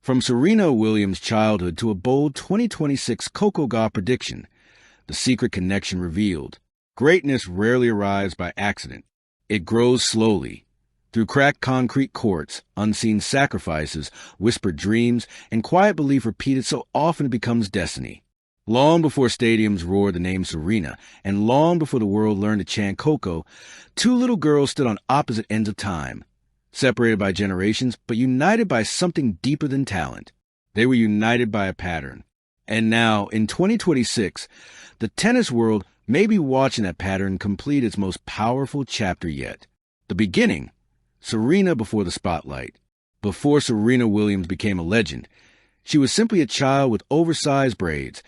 From Serena Williams' childhood to a bold 2026 Coco Gauff prediction, the secret connection revealed. Greatness rarely arrives by accident. It grows slowly, through cracked concrete courts, unseen sacrifices, whispered dreams, and quiet belief repeated so often it becomes destiny. Long before stadiums roared the name Serena, and long before the world learned to chant Coco, two little girls stood on opposite ends of time, separated by generations, but united by something deeper than talent. They were united by a pattern. And now, in 2026, the tennis world may be watching that pattern complete its most powerful chapter yet. The beginning. Serena before the spotlight. Before Serena Williams became a legend, she was simply a child with oversized braids,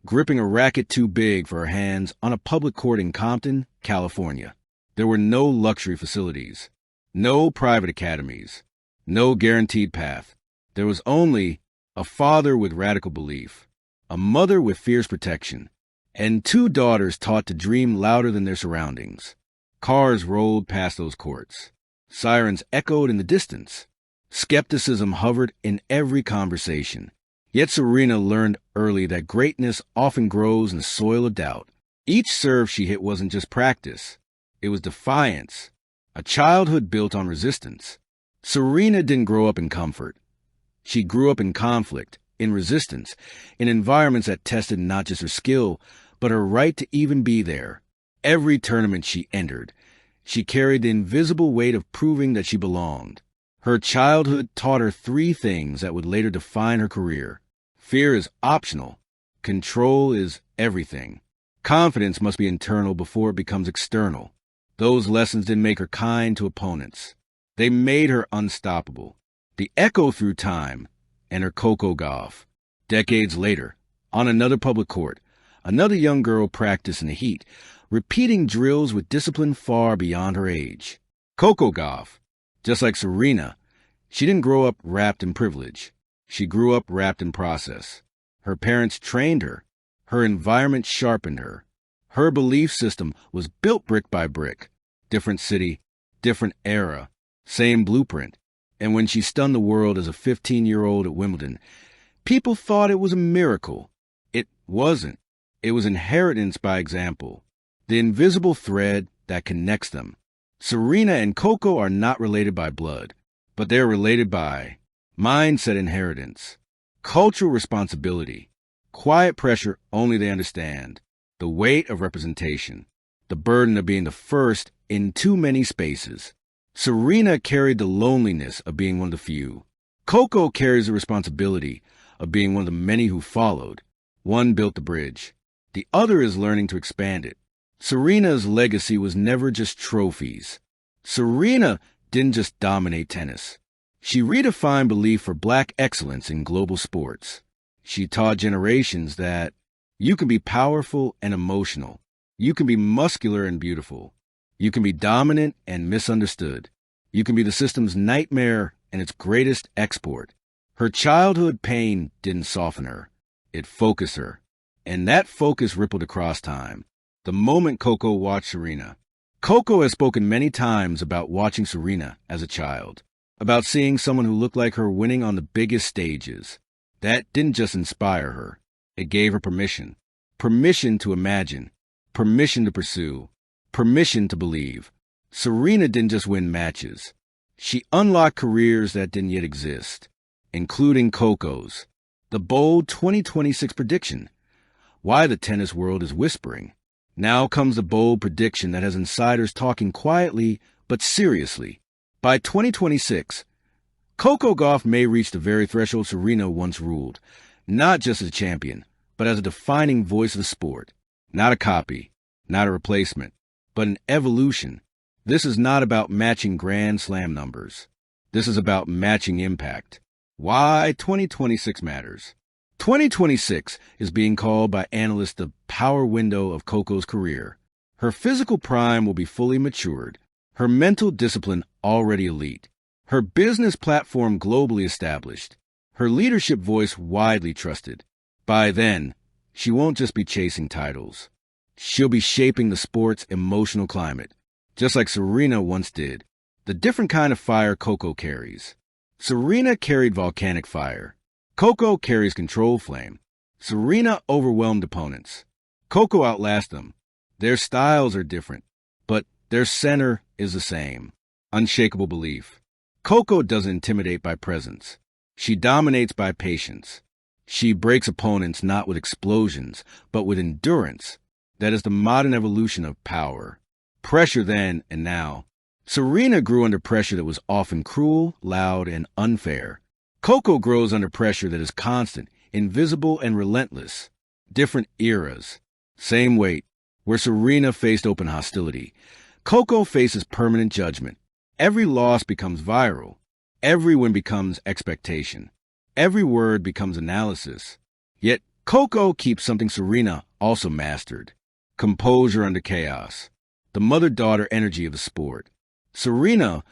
gripping a racket too big for her hands on a public court in Compton, California. There were no luxury facilities, no private academies, no guaranteed path. There was only a father with radical belief, a mother with fierce protection, and two daughters taught to dream louder than their surroundings. Cars rolled past those courts. Sirens echoed in the distance. Skepticism hovered in every conversation. Yet Serena learned early that greatness often grows in the soil of doubt. Each serve she hit wasn't just practice. It was defiance, a childhood built on resistance. Serena didn't grow up in comfort. She grew up in conflict, in resistance, in environments that tested not just her skill, but her right to even be there. Every tournament she entered, she carried the invisible weight of proving that she belonged. Her childhood taught her three things that would later define her career. Fear is optional. Control is everything. Confidence must be internal before it becomes external. Those lessons didn't make her kind to opponents. They made her unstoppable. The echo through time, and her Coco Gauff. Decades later, on another public court, another young girl practiced in the heat, repeating drills with discipline far beyond her age. Coco Gauff, just like Serena, she didn't grow up wrapped in privilege. She grew up wrapped in process. Her parents trained her. Her environment sharpened her. Her belief system was built brick by brick. Different city, different era, same blueprint. And when she stunned the world as a 15-year-old at Wimbledon, people thought it was a miracle. It wasn't. It was inheritance by example, the invisible thread that connects them. Serena and Coco are not related by blood, but they're related by mindset inheritance, cultural responsibility, quiet pressure only they understand, the weight of representation, the burden of being the first in too many spaces. Serena carried the loneliness of being one of the few. Coco carries the responsibility of being one of the many who followed. One built the bridge. The other is learning to expand it. Serena's legacy was never just trophies. Serena didn't just dominate tennis. She redefined belief for Black excellence in global sports. She taught generations that you can be powerful and emotional. You can be muscular and beautiful. You can be dominant and misunderstood. You can be the system's nightmare and its greatest export. Her childhood pain didn't soften her. It focused her. And that focus rippled across time. The moment Coco watched Serena. Coco has spoken many times about watching Serena as a child, about seeing someone who looked like her winning on the biggest stages. That didn't just inspire her. It gave her permission. Permission to imagine. Permission to pursue. Permission to believe. Serena didn't just win matches. She unlocked careers that didn't yet exist, including Coco's. The bold 2026 prediction. Why the tennis world is whispering. Now comes the bold prediction that has insiders talking quietly but seriously. By 2026, Coco Gauff may reach the very threshold Serena once ruled, not just as a champion, but as a defining voice of the sport. Not a copy, not a replacement, but an evolution. This is not about matching Grand Slam numbers. This is about matching impact. Why 2026 matters. 2026 is being called by analysts the power window of Coco's career. Her physical prime will be fully matured, her mental discipline already elite, her business platform globally established, her leadership voice widely trusted. By then, she won't just be chasing titles. She'll be shaping the sport's emotional climate, just like Serena once did. The different kind of fire Coco carries. Serena carried volcanic fire. Coco carries control flame. Serena overwhelmed opponents. Coco outlasts them. Their styles are different, but their center is the same. Unshakable belief. Coco doesn't intimidate by presence. She dominates by patience. She breaks opponents not with explosions, but with endurance. That is the modern evolution of power. Pressure then and now. Serena grew under pressure that was often cruel, loud, and unfair. Coco grows under pressure that is constant, invisible, and relentless. Different eras. Same weight. Where Serena faced open hostility, Coco faces permanent judgment. Every loss becomes viral. Every win becomes expectation. Every word becomes analysis. Yet Coco keeps something Serena also mastered: composure under chaos, the mother-daughter energy of the sport. Serena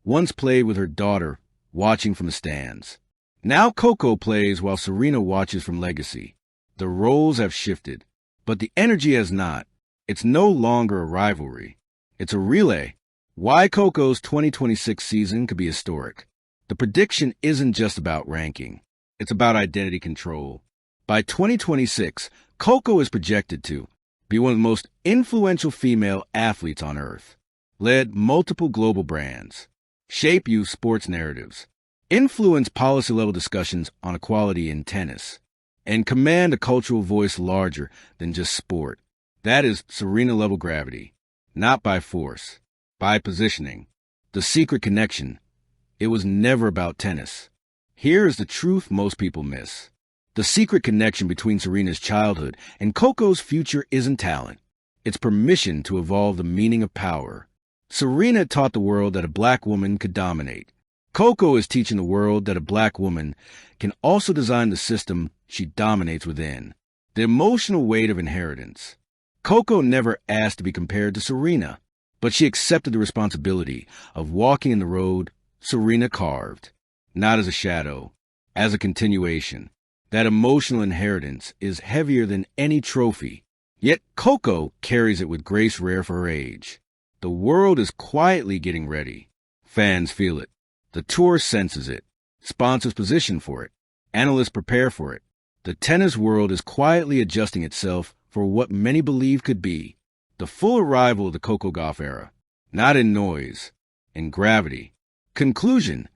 once played with her daughter, watching from the stands. Now Coco plays while Serena watches from legacy. The roles have shifted, but the energy has not. It's no longer a rivalry. It's a relay. Why Coco's 2026 season could be historic. The prediction isn't just about ranking. It's about identity control. By 2026, Coco is projected to be one of the most influential female athletes on Earth, lead multiple global brands, shape youth sports narratives, influence policy-level discussions on equality in tennis, and command a cultural voice larger than just sport. That is Serena-level gravity, not by force, by positioning. The secret connection. It was never about tennis. Here is the truth most people miss. The secret connection between Serena's childhood and Coco's future isn't talent. It's permission to evolve the meaning of power. Serena taught the world that a black woman could dominate. Coco is teaching the world that a black woman can also design the system she dominates within. The emotional weight of inheritance. Coco never asked to be compared to Serena, but she accepted the responsibility of walking in the road Serena carved, not as a shadow, as a continuation. That emotional inheritance is heavier than any trophy, yet Coco carries it with grace rare for her age. The world is quietly getting ready. Fans feel it. The tour senses it. Sponsors position for it. Analysts prepare for it. The tennis world is quietly adjusting itself for what many believe could be the full arrival of the Coco Gauff era, not in noise, in gravity. Conclusion: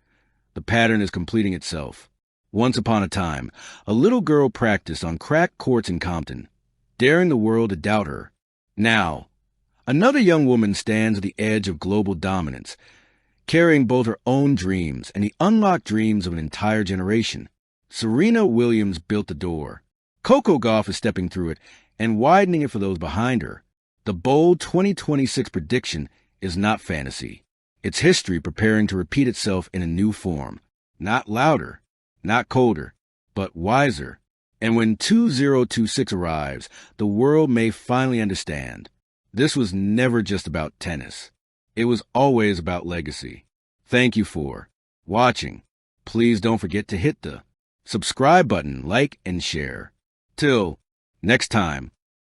the pattern is completing itself. Once upon a time, a little girl practiced on cracked courts in Compton, daring the world to doubt her. Now, another young woman stands at the edge of global dominance, carrying both her own dreams and the unlocked dreams of an entire generation. Serena Williams built the door. Coco Gauff is stepping through it and widening it for those behind her. The bold 2026 prediction is not fantasy. It's history preparing to repeat itself in a new form. Not louder, not colder, but wiser. And when 2026 arrives, the world may finally understand. This was never just about tennis. It was always about legacy. Thank you for watching. Please don't forget to hit the subscribe button, like, and share. Till next time.